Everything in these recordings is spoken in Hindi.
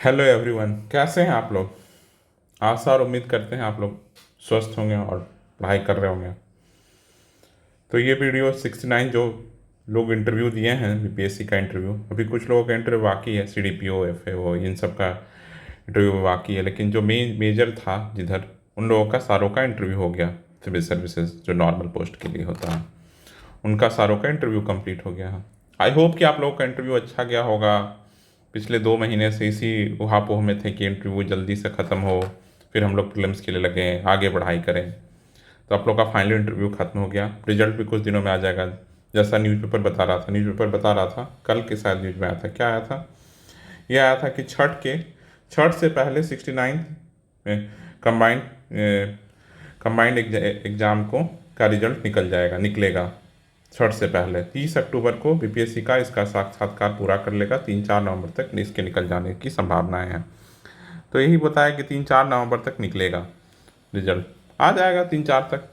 हेलो एवरीवन, कैसे हैं आप लोग। आशा और उम्मीद करते हैं आप लोग स्वस्थ होंगे और पढ़ाई कर रहे होंगे। तो ये वीडियो 69 जो लोग इंटरव्यू दिए हैं बीपीएससी का इंटरव्यू, अभी कुछ लोगों का इंटरव्यू बाकी है, सीडीपीओ एफएओ इन सब का इंटरव्यू बाकी है, लेकिन जो मेजर था जिधर उन लोगों का सारों का इंटरव्यू हो गया। सिविल सर्विसेज जो नॉर्मल पोस्ट के लिए होता है उनका सारों का इंटरव्यू कंप्लीट हो गया है। आई होप कि आप लोगों का इंटरव्यू अच्छा गया होगा। पिछले 2 महीने से इसी उहापोह में थे कि इंटरव्यू जल्दी से ख़त्म हो, फिर हम लोग प्रीलिम्स के लिए लगे आगे पढ़ाई करें। तो आप लोग का फाइनल इंटरव्यू खत्म हो गया, रिजल्ट भी कुछ दिनों में आ जाएगा। जैसा न्यूज़पेपर बता रहा था, कल के शायद न्यूज़ में आया था, क्या आया था, ये आया था कि छठ से पहले 69 में कंबाइंड कंबाइंड एग्जाम का रिजल्ट निकलेगा। छठ से पहले 30 अक्टूबर को बीपीएससी का इसका साक्षात्कार पूरा कर लेगा। 3-4 नवंबर तक इसके निकल जाने की संभावनाएं हैं। तो यही बताया कि 3-4 नवंबर तक निकलेगा रिजल्ट, आ जाएगा 3-4 तक।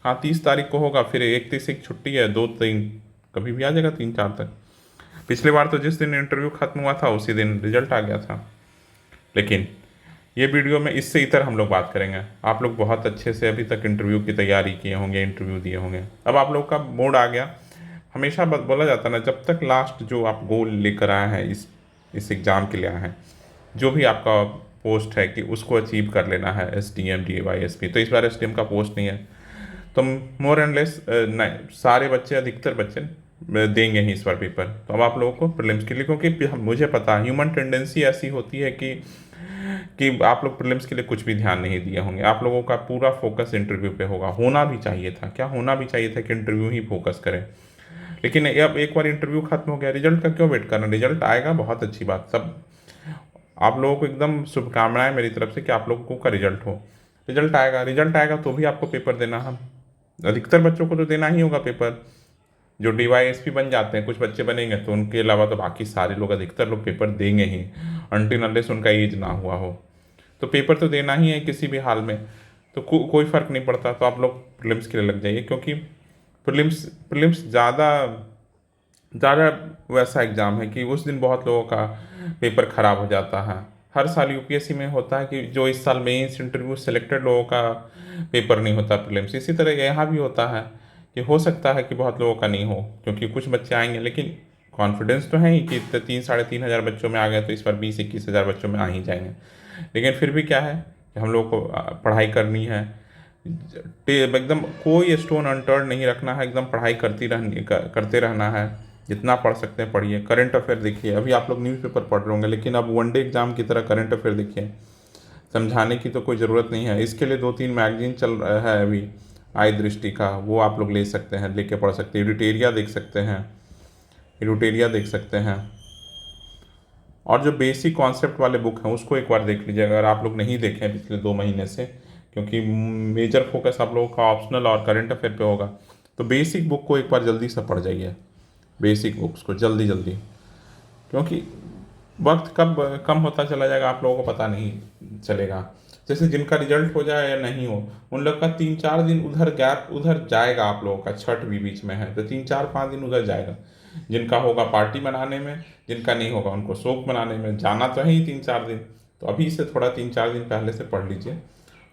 हाँ, 30 तारीख को होगा, फिर 31 एक छुट्टी है, 2-3 कभी भी आ जाएगा 3-4 तक। पिछली बार तो जिस दिन इंटरव्यू खत्म हुआ था उसी दिन रिजल्ट आ गया था। लेकिन ये वीडियो में इससे इतर हम लोग बात करेंगे। आप लोग बहुत अच्छे से अभी तक इंटरव्यू की तैयारी किए होंगे, इंटरव्यू दिए होंगे, अब आप लोग का मोड आ गया। हमेशा बोला जाता ना, जब तक लास्ट जो आप गोल लेकर आए हैं, इस एग्ज़ाम के लिए आए हैं, जो भी आपका पोस्ट है कि उसको अचीव कर लेना है, SDM DAY SP। तो इस बार SDM का पोस्ट नहीं है, तो मोर एंड लेस नहीं, सारे बच्चे, अधिकतर बच्चे देंगे ही इस बार पेपर। तो अब आप लोगों को प्रीलिम्स के लिए, क्योंकि मुझे पता है ह्यूमन टेंडेंसी ऐसी होती है कि आप लोग प्रीलिम्स के लिए कुछ भी ध्यान नहीं दिए होंगे। आप लोगों का पूरा फोकस इंटरव्यू पे होगा, होना भी चाहिए था। क्या होना भी चाहिए था कि इंटरव्यू ही फोकस करें। लेकिन अब एक बार इंटरव्यू खत्म हो गया, रिजल्ट का क्यों वेट करना, रिजल्ट आएगा, बहुत अच्छी बात। सब आप लोगों को एकदम शुभकामनाएं मेरी तरफ से कि आप लोगों का रिजल्ट हो। रिजल्ट आएगा तो भी आपको पेपर देना है। अधिकतर बच्चों को तो देना ही होगा पेपर। जो DYSP बन जाते हैं, कुछ बच्चे बनेंगे, तो उनके अलावा तो बाकी सारे लोग, अधिकतर लोग पेपर देंगे ही, अनटिल अनलेस उनका एज ना हुआ हो। तो पेपर तो देना ही है किसी भी हाल में। तो कोई फ़र्क नहीं पड़ता। तो आप लोग प्रीलिम्स के लिए लग जाइए, क्योंकि प्रीलिम्स ज़्यादा ज़्यादा वैसा एग्ज़ाम है कि उस दिन बहुत लोगों का पेपर ख़राब हो जाता है। हर साल यूपीएससी में होता है कि जो इस साल मेंस इंटरव्यू सेलेक्टेड लोगों का पेपर नहीं होता प्रीलिम्स, इसी तरह यहाँ भी होता है कि हो सकता है कि बहुत लोगों का नहीं हो, क्योंकि कुछ बच्चे आएंगे। लेकिन कॉन्फिडेंस तो है ही कि 3-3.5 हज़ार बच्चों में आ गए, तो इस बार 20-21 हज़ार बच्चों में आ ही जाएंगे। लेकिन फिर भी क्या है कि हम लोग को पढ़ाई करनी है, एकदम कोई स्टोन अनटर्न नहीं रखना है, एकदम पढ़ाई करते रहना है। जितना पढ़ सकते हैं पढ़िए। करंट अफेयर देखिए, अभी आप लोग न्यूज़पेपर पढ़ रहे होंगे, लेकिन अब वनडे एग्जाम की तरह करंट अफेयर देखिए। समझाने की तो कोई ज़रूरत नहीं है। इसके लिए 2-3 मैगजीन चल रहा है अभी, आई दृष्टि का, वो आप लोग ले सकते हैं, लेके पढ़ सकते हैं। एडिटेरिया देख सकते हैं। और जो बेसिक कॉन्सेप्ट वाले बुक हैं उसको एक बार देख लीजिए, अगर आप लोग नहीं देखे हैं पिछले 2 महीने से, क्योंकि मेजर फोकस आप लोगों का ऑप्शनल और करंट अफेयर पे होगा। तो बेसिक बुक को एक बार जल्दी से पढ़ जाइए, बेसिक बुक्स को जल्दी जल्दी, क्योंकि वक्त कब कम होता चला जाएगा आप लोगों को पता नहीं चलेगा। जैसे जिनका रिजल्ट हो जाए या नहीं हो, उन लोग का 3-4 दिन उधर गैप उधर जाएगा। आप लोगों का छठ भी बीच में है, तो 3-4-5 दिन उधर जाएगा। जिनका होगा पार्टी मनाने में, जिनका नहीं होगा उनको शोक मनाने में जाना तो है ही 3-4 दिन। तो अभी से थोड़ा 3-4 दिन पहले से पढ़ लीजिए,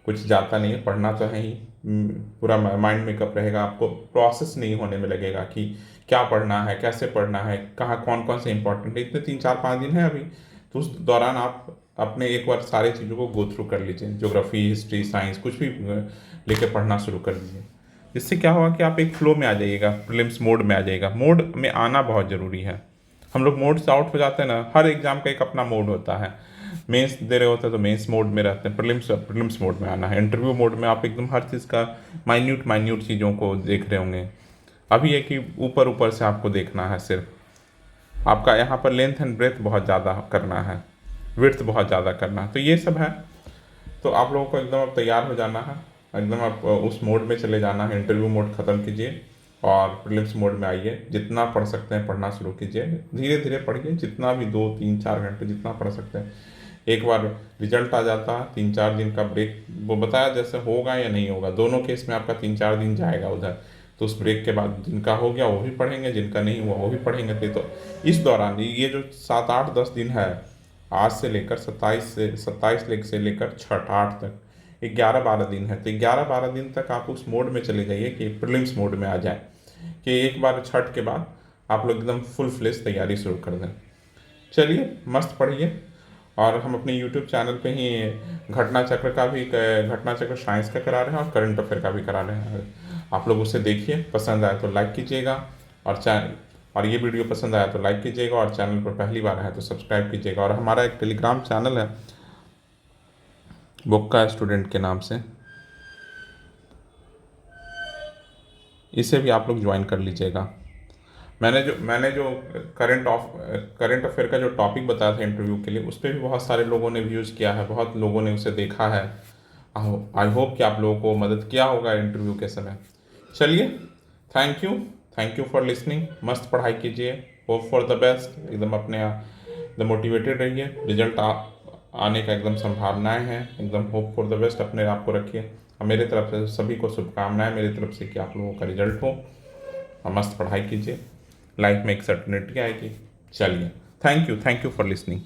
कुछ जाता नहीं है, पढ़ना तो है ही। पूरा माइंड मेकअप रहेगा, आपको प्रोसेस नहीं होने में लगेगा कि क्या पढ़ना है, कैसे पढ़ना है, कहाँ कौन कौन से इंपॉर्टेंट है। इतने 3-4-5 दिन है अभी, तो उस दौरान आप अपने एक बार सारी चीज़ों को गो थ्रू कर लीजिए। ज्योग्राफी, हिस्ट्री, साइंस, कुछ भी लेके पढ़ना शुरू कर दीजिए। इससे क्या होगा कि आप एक फ्लो में आ जाइएगा, प्रीलिम्स मोड में आ जाइएगा। मोड में आना बहुत ज़रूरी है। हम लोग मोड से आउट हो जाते हैं ना, हर एग्ज़ाम का एक अपना मोड होता है। मेंस दे रहे होते हैं तो मेंस मोड में रहते हैं, प्रीलिम्स मोड में आना है। इंटरव्यू मोड में आप एकदम हर चीज़ का माइन्यूट चीज़ों को देख रहे होंगे। अभी है कि ऊपर ऊपर से आपको देखना है, सिर्फ आपका यहाँ पर लेंथ एंड ब्रेथ बहुत ज़्यादा करना है, विड्थ बहुत ज़्यादा करना है। तो ये सब है। तो आप लोगों को एकदम अब तैयार हो जाना है, एकदम आप उस मोड में चले जाना है। इंटरव्यू मोड ख़त्म कीजिए और प्रीलिम्स मोड में आइए। जितना पढ़ सकते हैं पढ़ना शुरू कीजिए, धीरे धीरे पढ़िए, जितना भी 2-3-4 घंटे जितना पढ़ सकते हैं। एक बार रिजल्ट आ जाता है, 3-4 दिन का ब्रेक, वो बताया जैसे होगा या नहीं होगा, दोनों केस में आपका 3-4 दिन जाएगा उधर। तो उस ब्रेक के बाद जिनका हो गया वो भी पढ़ेंगे, जिनका नहीं हुआ वो भी पढ़ेंगे। फिर तो इस दौरान ये जो 7-8-10 दिन है, आज से लेकर 27 से लेकर छठ 8 तक 11-12 दिन है। तो 11-12 दिन तक आप उस मोड में चले जाइए कि प्रीलिम्स मोड में आ जाए, कि एक बार छठ के बाद आप लोग एकदम फुल फ्लेश तैयारी शुरू कर दें। चलिए मस्त पढ़िए। और हम अपने यूट्यूब चैनल पे ही घटना चक्र साइंस का करा रहे हैं और करंट अफेयर का भी करा रहे हैं। आप लोग उसे देखिए, पसंद आए तो लाइक कीजिएगा, और ये वीडियो पसंद आया तो लाइक कीजिएगा, और चैनल पर पहली बार आए तो सब्सक्राइब कीजिएगा। और हमारा एक टेलीग्राम चैनल है बुक्का स्टूडेंट के नाम से, इसे भी आप लोग ज्वाइन कर लीजिएगा। मैंने जो करंट अफेयर का जो टॉपिक बताया था इंटरव्यू के लिए, उस पर भी बहुत सारे लोगों ने व्यूज़ किया है, बहुत लोगों ने उसे देखा है। आई होप कि आप लोगों को मदद किया होगा इंटरव्यू के समय। चलिए, thank you, thank you for listening. मस्त पढ़ाई कीजिए, होप फॉर द बेस्ट, एकदम अपने एकदम मोटिवेटेड रहिए। रिजल्ट आने का एकदम संभावनाएं हैं, एकदम होप फॉर द बेस्ट अपने आप को रखिए। और मेरे तरफ से सभी को शुभकामनाएं, मेरी तरफ से कि आप लोगों का रिजल्ट हो, और मस्त पढ़ाई कीजिए। लाइफ में एक सर्टेनिटी आएगी। चलिए, थैंक यू फॉर लिसनिंग।